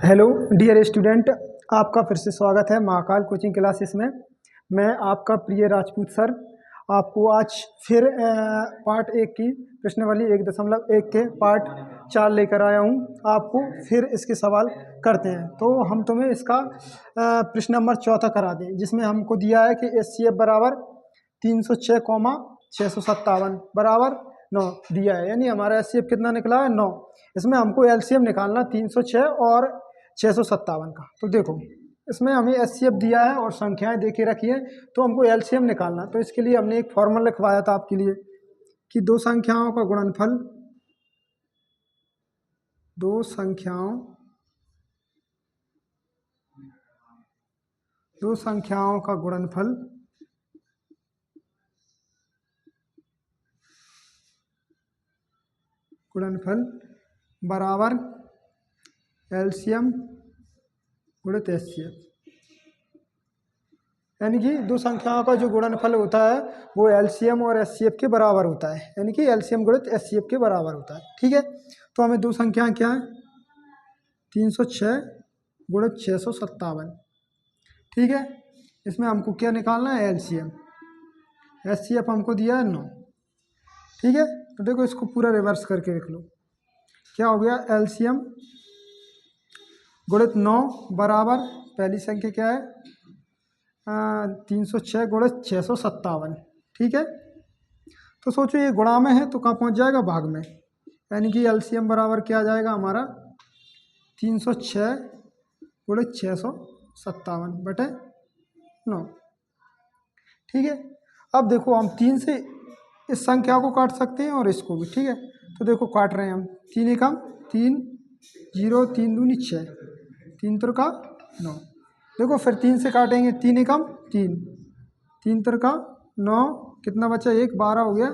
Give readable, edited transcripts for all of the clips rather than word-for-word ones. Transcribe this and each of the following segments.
Hello dear student, आपका फिर से स्वागत है महाकाल कोचिंग क्लासेस में। मैं आपका प्रिय राजपूत सर आपको आज फिर पार्ट 1 की प्रश्नावली 1.1 के पार्ट 4 लेकर आया हूं। आपको फिर इसके सवाल करते हैं। तो हम तुम्हें इसका प्रश्न नंबर 4 करा दें, जिसमें हमको दिया है कि HCF बराबर 306,657 बराबर 9 दिया है। यानी हमारा HCF कितना निकला है? 9। इसमें हमको LCM निकालना 306 और 657 का। तो देखो, इसमें हमें HCF दिया है और संख्याएं दे के रखी है, तो हमको LCM निकालना। तो इसके लिए हमने एक फॉर्मूला लिखवाया था आपके लिए कि दो संख्याओं का गुणनफल, दो संख्याओं का गुणनफल बराबर LCM गुणित HCF। यानी कि दो संख्याओं का जो गुणनफल होता है वो LCM और HCF के बराबर होता है। यानी कि LCM गुणित HCF के बराबर होता है। ठीक है, तो हमें दो संख्याएं क्या है? 306 गुणित 657। ठीक है, इसमें हमको क्या निकालना है? LCM। HCF हमको दिया है 9। ठीक है, तो देखो इसको पूरा रिवर्स करके लिख लो। क्या हो गया? LCM गुणित 9 बराबर पहली संख्या क्या है? 306 गुणित 657। ठीक है, तो सोचो ये गुणा में है तो कहाँ पहुँच जाएगा? भाग में। यानी कि LCM बराबर क्या आ जाएगा हमारा? 306 गुणित 657 बटे 9। ठीक है, अब देखो हम 3 से इस संख्या को काट सकते हैं और इसको भी। ठीक है, तो देखो काट रहे हैं हम। 3 एकम 3, 0, 3 दूनी 6, 3 त्रिका 9। देखो फिर 3 से काटेंगे। 3 एकम 3, 3 त्रिका 9, कितना बचा? 1, 12 हो गया।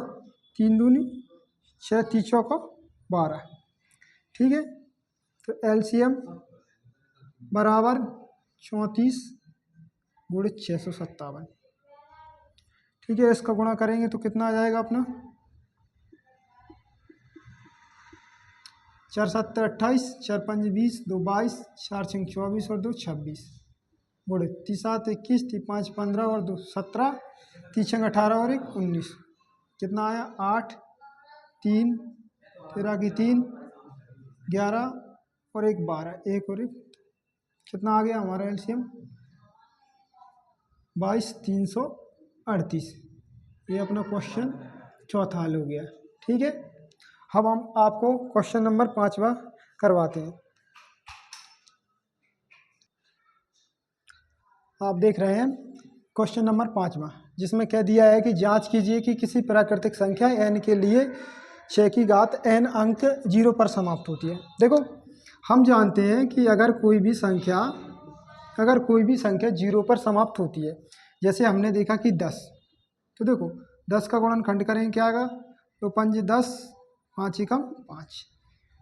3 दूनी 6, 3 चौका 12। ठीक है, तो LCM बराबर 34 गुणित 657। ठीक है, इसका गुणा करेंगे तो कितना आ जाएगा अपना? 4 7 28, 4 5 20, 2 22, 4 6 24 और 2 26 गुणित 3 7 21, 3 5 15 और 2 17, 3 6 18 और 1 19। कितना आया? 8, 3, 13 की 3, 11 और 1 12, 1 और 1। कितना आ गया हमारा LCM? 22,338। ये अपना क्वेश्चन चौथा हल हो गया। ठीक है, अब हम आपको क्वेश्चन नंबर 5वां करवाते हैं। आप देख रहे हैं क्वेश्चन नंबर 5वां, जिसमें क्या दिया है कि जांच कीजिए कि किसी प्राकृतिक संख्या n के लिए 6 की घात n अंक 0 पर समाप्त होती है। देखो, हम जानते हैं कि अगर कोई भी संख्या 0 पर समाप्त होती है, जैसे हमने देखा कि 10, तो देखो 10 का गुणनखंड करेंगे क्या आएगा? तो 5 10, 5 एकम 5।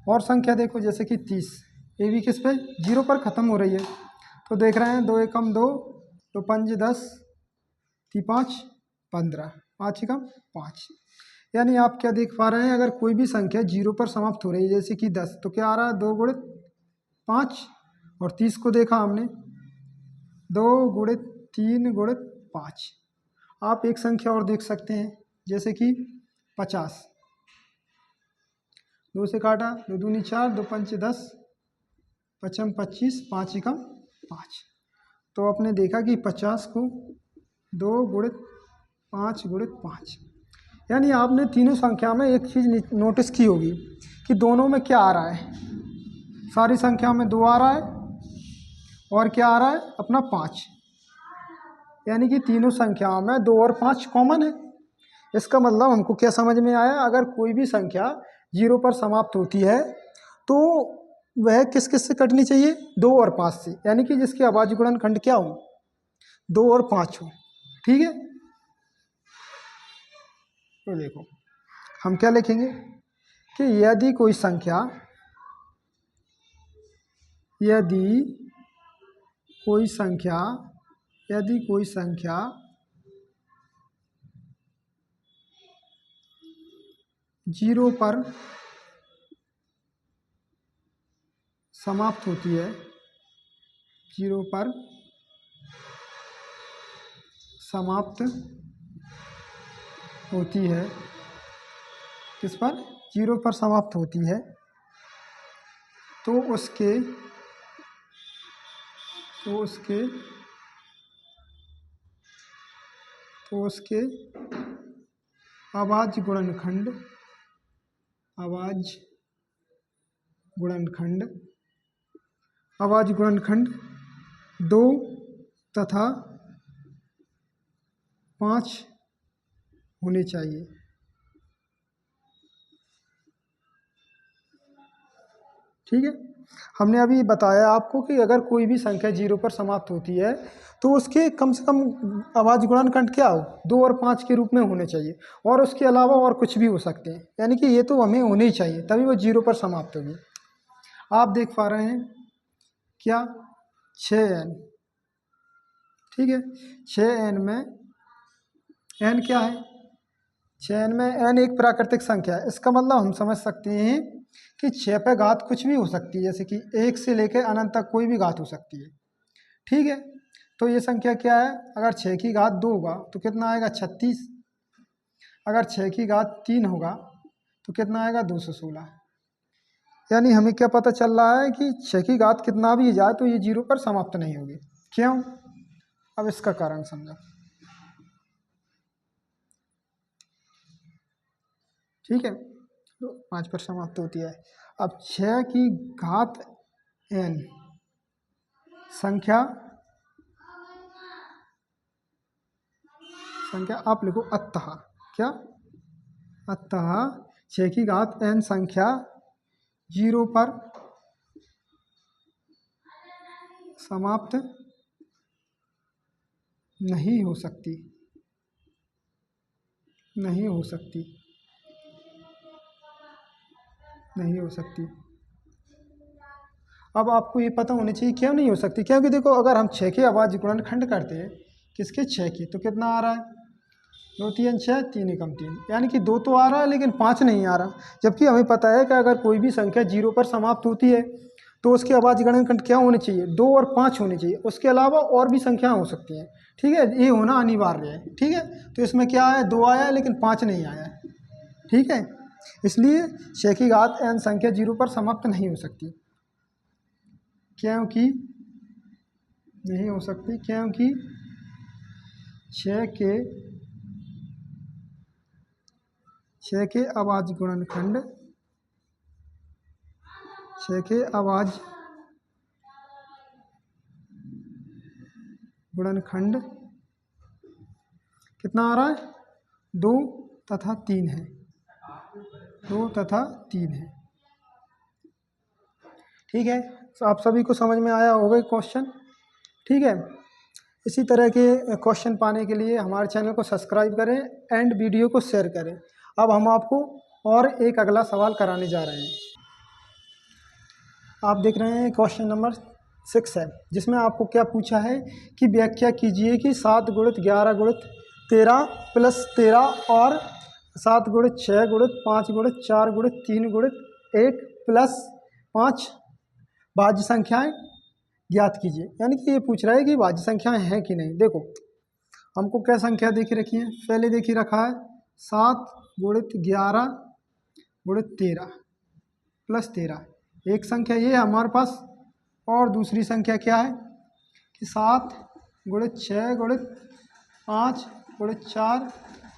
और संख्या देखो जैसे कि 30, ये भी किस पे? 0 पर ख़त्म हो रही है। तो देख रहे हैं 2 एकम 2, तो 5 10, 3 5 15, 5 एकम 5। यानी आप क्या देख पा रहे हैं? अगर कोई भी संख्या 0 पर समाप्त हो रही है, जैसे कि 10, तो क्या आ रहा है? 2 गुणित 5। और 30 को देखा हमने, 2 गुणित 3 गुणित 5। आप एक संख्या और देख सकते हैं, जैसे कि 50। 2 से काटा, 2 दूनी 4, 2 पंच 10, 5 25, 5 एकम 5। तो आपने देखा कि 50 को 2 गुणित 5 गुणित 5। यानी आपने तीनों संख्या में एक चीज़ नोटिस की होगी कि दोनों में क्या आ रहा है? सारी संख्या में 2 आ रहा है और क्या आ रहा है? अपना 5। यानी कि तीनों संख्याओं में 2 और 5 कॉमन है। इसका मतलब हमको क्या समझ में आया? अगर कोई भी संख्या 0 पर समाप्त होती है तो वह किस किस से कटनी चाहिए? 2 और 5 से। यानी कि जिसके अभाज्य गुणनखंड क्या हो? 2 और 5 हो। ठीक है, तो देखो हम क्या लिखेंगे कि यदि कोई संख्या 0 पर समाप्त होती है 0 पर समाप्त होती है, किस पर? 0 पर समाप्त होती है, तो उसके अभाज्य गुणनखंड 2 तथा 5 होने चाहिए। ठीक है, हमने अभी बताया आपको कि अगर कोई भी संख्या 0 पर समाप्त होती है तो उसके कम से कम अभाज्य गुणनखंड क्या हो? 2 और 5 के रूप में होने चाहिए, और उसके अलावा और कुछ भी हो सकते हैं, यानी कि ये तो हमें होने ही चाहिए, तभी वो 0 पर समाप्त होगी। आप देख पा रहे हैं क्या? 6n, ठीक है, 6n में n क्या है? 6n में n एक प्राकृतिक संख्या है, इसका मतलब हम समझ सकते हैं कि 6 पे घात कुछ भी हो सकती है, जैसे कि 1 से लेकर अनंत तक कोई भी घात हो सकती है। ठीक है, तो ये संख्या क्या है? अगर 6 की घात 2 होगा तो कितना आएगा? 36। अगर 6 की घात 3 होगा तो कितना आएगा? 216। यानी हमें क्या पता चल रहा है कि 6 की घात कितना भी जाए तो ये 0 पर समाप्त नहीं होगी। क्यों? अब इसका कारण समझो। ठीक है, तो 5 पर समाप्त होती है। अब 6 की घात n संख्या आप लिखो अतः, क्या? अतः 6 की घात n संख्या 0 पर समाप्त नहीं हो सकती। अब आपको ये पता होना चाहिए क्यों नहीं हो सकती, क्योंकि देखो अगर हम 6 के अभाज्य गुणनखंड करते हैं, किसके? 6 की, तो कितना आ रहा है? 2 3 6, 3 एकम 3, यानी कि 2 तो आ रहा है लेकिन 5 नहीं आ रहा। जबकि हमें पता है कि अगर कोई भी संख्या 0 पर समाप्त होती है तो उसके अभाज्य गुणनखंड क्या होने चाहिए? 2 और 5 होने चाहिए, उसके अलावा और भी संख्याएं हो सकती हैं। ठीक है, ये होना अनिवार्य है। ठीक है, तो इसमें क्या है? 2 आया है लेकिन 5 नहीं आया है। ठीक है, इसलिए 6 की घात n संख्या 0 पर समाप्त नहीं हो सकती। क्योंकि नहीं हो सकती, क्योंकि 6 के अभाज्य गुणनखंड 6 के अभाज्य गुणनखंड कितना आ रहा है? 2 तथा 3 है। 2 तथा 3 है। ठीक है, तो आप सभी को समझ में आया होगा क्वेश्चन। ठीक है, इसी तरह के क्वेश्चन पाने के लिए हमारे चैनल को सब्सक्राइब करें एंड वीडियो को शेयर करें। अब हम आपको और एक अगला सवाल कराने जा रहे हैं। आप देख रहे हैं क्वेश्चन नंबर 6 है, जिसमें आपको क्या पूछा है कि व्याख्या कीजिए कि 7 गुणित 11 गुणित 13 प्लस 13 और 7 गुणित 6 गुणित 5 गुणित 4 गुणित 3 गुणित 1 प्लस 5 भाज्य संख्याएं ज्ञात कीजिए। यानी कि ये पूछ रहा है कि भाज्य संख्याएं हैं कि नहीं। देखो हमको क्या संख्या देखी रखी है? पहले देखी रखा है 7 गुणित 11 गुणित 13 प्लस 13, एक संख्या ये है हमारे पास, और दूसरी संख्या क्या है कि 7 गुणित 6 गुणित 5 गुणित 4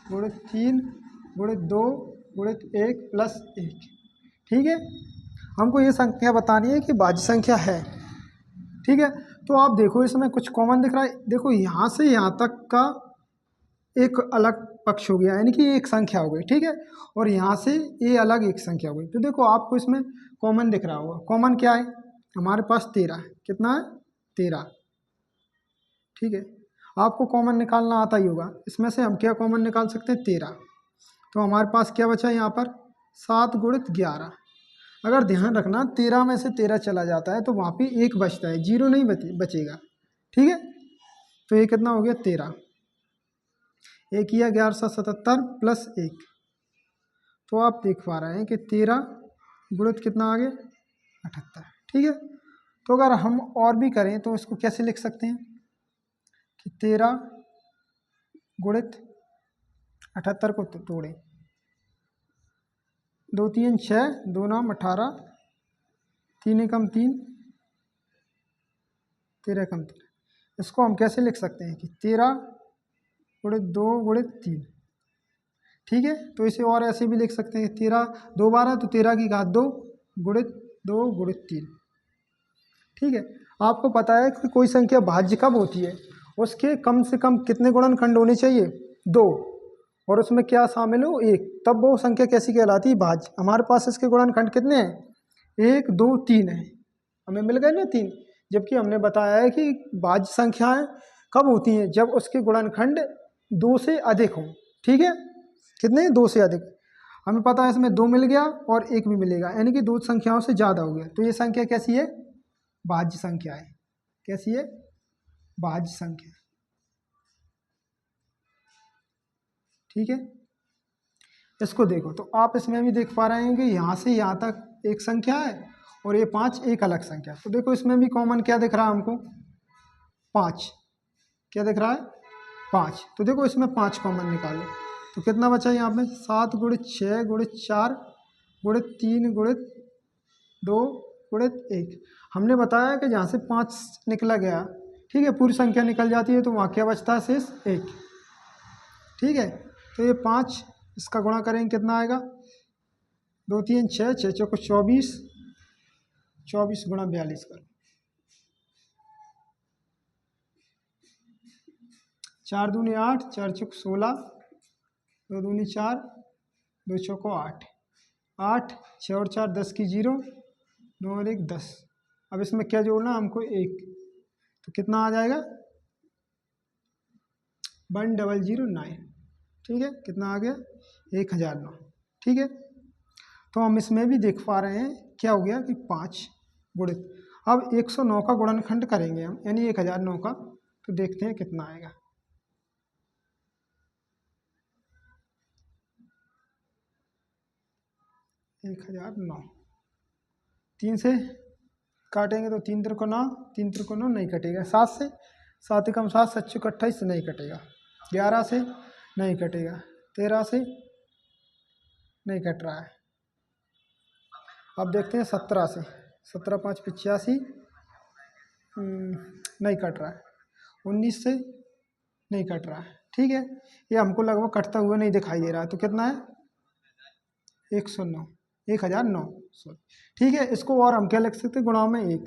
गुणित 3 गुणित 2 गुणित 1 प्लस 1। ठीक है, हमको ये संख्या बतानी है कि भाज्य संख्या है। ठीक है, तो आप देखो इसमें कुछ कॉमन दिख रहा है। देखो यहाँ से यहाँ तक का एक अलग पक्ष हो गया, यानी कि एक संख्या हो गई। ठीक है, और यहाँ से ये अलग एक संख्या हो गई। तो देखो आपको इसमें कॉमन दिख रहा होगा। कॉमन क्या है? हमारे पास 13 है। कितना है? 13। ठीक है, आपको कॉमन निकालना आता ही होगा। इसमें से हम क्या कॉमन निकाल सकते हैं? 13। तो हमारे पास क्या बचा यहाँ पर? 7 गुणित 11। अगर ध्यान रखना 13 में से 13 चला जाता है तो वहाँ पे 1 बचता है, 0 नहीं बचेगा। ठीक है, तो ये कितना हो गया? 13। 1 या 1177 प्लस 1, तो आप देख पा रहे हैं कि 13 गुणित कितना आ गया? 78। ठीक है, तो अगर हम और भी करें तो इसको कैसे लिख सकते हैं कि 13 गुणित 78 को तोड़ें, 2 3 6, 2 9 18, 3 एकम 3, 13 एकम 13। इसको हम कैसे लिख सकते हैं कि 13 गुणित 2 गुणित 3। ठीक है, तो इसे और ऐसे भी लिख सकते हैं 13 2 12, तो 13 की घात 2 गुणित 2 गुणित 3। ठीक है, आपको पता है कि कोई संख्या भाज्य कब होती है, उसके कम से कम कितने गुणनखंड होने चाहिए, 2, और उसमें क्या शामिल हो, 1, तब वो संख्या कैसी कहलाती है, भाज्य। हमारे पास इसके गुणनखंड कितने हैं, 1 2 3 है, हमें मिल गए ना 3। जबकि हमने बताया है कि भाज्य संख्याएं कब होती हैं, जब उसके गुणनखंड 2 से अधिक हों। ठीक है, कितने, 2 से अधिक। हमें पता है इसमें 2 मिल गया और 1 भी मिलेगा, यानी कि 2 संख्याओं से ज़्यादा हो गया, तो ये संख्या कैसी है, भाज्य संख्या है। कैसी है, भाज्य संख्या। ठीक है, इसको देखो तो आप इसमें भी देख पा रहे हैं कि यहाँ से यहाँ तक एक संख्या है और ये 5 एक अलग संख्या। तो देखो इसमें भी कॉमन क्या दिख रहा है हमको, 5। क्या दिख रहा है, 5। तो देखो इसमें 5 कॉमन निकालो, तो कितना बचा यहाँ पे, 7 गुणित 6 गुणित 4 गुणित 3 गुणित 2 गुणित 1। हमने बताया कि जहाँ से 5 निकला गया, ठीक है, पूरी संख्या निकल जाती है तो वहाँ क्या बचता है, शेष 1। ठीक है, तो ये 5, इसका गुणा करेंगे कितना आएगा, 2 3 6, 6 चौको 24, 24 गुणा 42 कर, 4 दूनी 8, 4 चौक 16, 2 दूनी 4, 2 चौको 8, 8 6 और 4 10 की 0, 9 और 1 10। अब इसमें क्या जोड़ना हमको, 1, तो कितना आ जाएगा, 1009। ठीक है, कितना आ गया, 1009। ठीक है, तो हम इसमें भी देख पा रहे हैं क्या हो गया कि 5 गुणित, अब 109 का गुणनखंड करेंगे हम, यानी 1009 का, तो देखते हैं कितना आएगा। 1009, 3 से काटेंगे तो 3 त्रिको 9, 3 त्रिको 9 नहीं कटेगा, 7 से, 7 एकम 7, 7 चौक 28 नहीं कटेगा, 11 से नहीं कटेगा, 13 से नहीं कट रहा है। अब देखते हैं 17 से, 17 5 85 नहीं कट रहा है, 19 से नहीं कट रहा है। ठीक है, ये हमको लगभग कटता हुआ नहीं दिखाई दे रहा है, तो कितना है, 109, 1009। ठीक है, इसको और हम क्या लिख सकते हैं, गुणा में 1।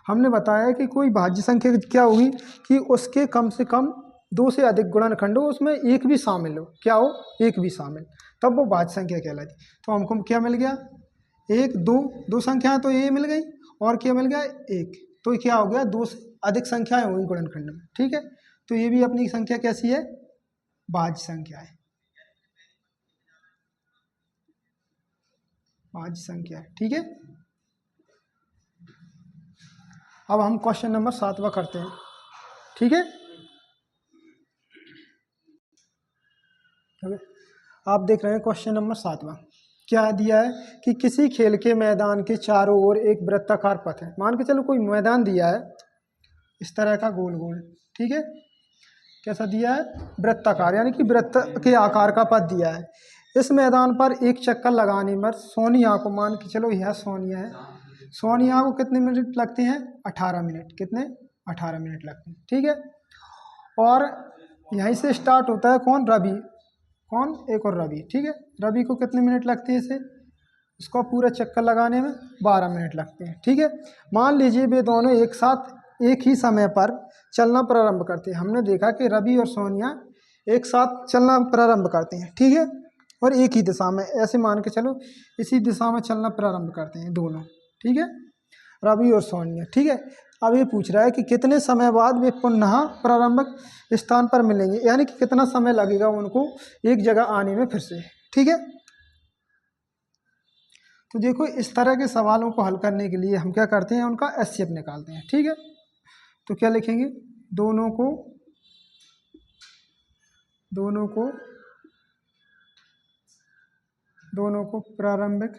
हमने बताया कि कोई भाज्य संख्या क्या होगी कि उसके कम से कम 2 से अधिक गुणनखंड हो, उसमें 1 भी शामिल हो, क्या हो, 1 भी शामिल, तब वो भाज्य संख्या कहलाती। तो हमको क्या मिल गया, 1 2, 2 संख्याएं तो ये मिल गई, और क्या मिल गया, 1, तो क्या हो गया, 2 से अधिक संख्याएं हुई गुणनखंड में। ठीक है, तो ये भी अपनी संख्या कैसी है, भाज्य संख्या है, भाज्य संख्या है। ठीक है, अब हम क्वेश्चन नंबर 7वां करते हैं। ठीक है, आप देख रहे हैं क्वेश्चन नंबर 7वां, क्या दिया है कि किसी खेल के मैदान के चारों ओर एक वृत्ताकार पथ है। मान के चलो कोई मैदान दिया है इस तरह का गोल गोल, ठीक है, कैसा दिया है, वृत्ताकार, यानी कि वृत्त के आकार का पथ दिया है। इस मैदान पर एक चक्कर लगाने पर सोनिया को, मान के चलो यह सोनिया है, सोनिया को कितने मिनट लगते हैं, 18 मिनट, कितने, 18 मिनट लगते हैं। ठीक है, और यहीं से स्टार्ट होता है कौन, रवि, कौन, एक और रवि। ठीक है, रवि को कितने मिनट लगते हैं इसे, इसको पूरा चक्कर लगाने में 12 मिनट लगते हैं। ठीक है, मान लीजिए वे दोनों एक साथ एक ही समय पर चलना प्रारंभ करते हैं। हमने देखा कि रवि और सोनिया एक साथ चलना प्रारंभ करते हैं, ठीक है, और एक ही दिशा में, ऐसे मान के चलो इसी दिशा में चलना प्रारंभ करते हैं दोनों। ठीक है, रवि और सोनिया। ठीक है, अब ये पूछ रहा है कि कितने समय बाद वे पुनः प्रारंभिक स्थान पर मिलेंगे, यानी कि कितना समय लगेगा उनको एक जगह आने में फिर से। ठीक है, तो देखो इस तरह के सवालों को हल करने के लिए हम क्या करते हैं, उनका एचसीएफ निकालते हैं। ठीक है, तो क्या लिखेंगे, दोनों को दोनों को प्रारंभिक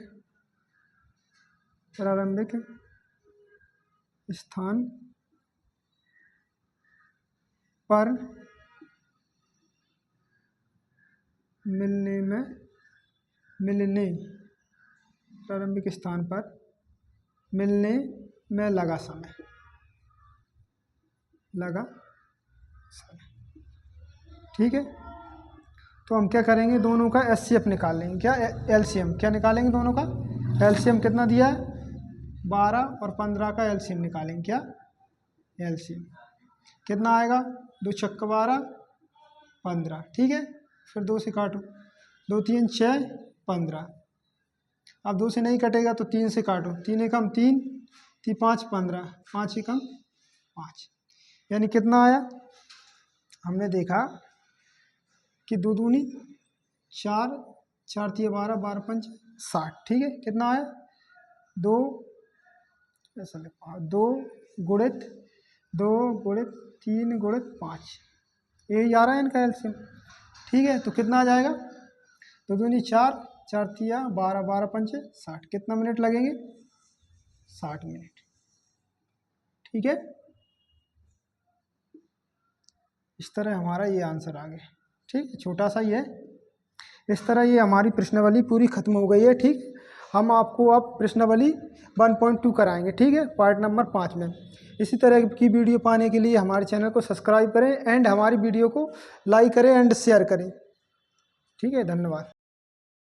स्थान पर मिलने प्रारंभिक स्थान पर मिलने में लगा समय। ठीक है, तो हम क्या करेंगे, दोनों का एचसीएफ निकाल लेंगे। क्या एलसीएम, क्या निकालेंगे दोनों का एलसीएम? कितना दिया है 12 और 15 का एलसीएम निकालेंगे। क्या एलसीएम कितना आएगा, 2 छक्का 12 15। ठीक है, फिर 2 से काटो, 2 3 6 15। अब 2 से नहीं कटेगा तो 3 से काटो, 3 एकम 3 3 5 15, 5 एकम 5, यानी कितना आया? हमने देखा कि 2 दूनी 4, 4 3 12, 12 5 60। ठीक है, कितना आया? 2 ऐसा लिखा, 2 गुणित 3 गुणित 5, यही आ रहा है इनका एलसीएम। ठीक है, तो कितना आ जाएगा? 2 दूनी 4, 4 3 12, 12 5 60। कितना मिनट लगेंगे? 60 मिनट। ठीक है, इस तरह हमारा ये आंसर आ गया। ठीक है, छोटा सा ही है। इस तरह ये हमारी प्रश्नावली पूरी खत्म हो गई है। ठीक, हम आपको अब प्रश्नावली 1.2 कराएंगे। ठीक है, पार्ट नंबर 5 में। इसी तरह की वीडियो पाने के लिए हमारे चैनल को सब्सक्राइब करें एंड हमारी वीडियो को लाइक करें एंड शेयर करें। ठीक है, धन्यवाद।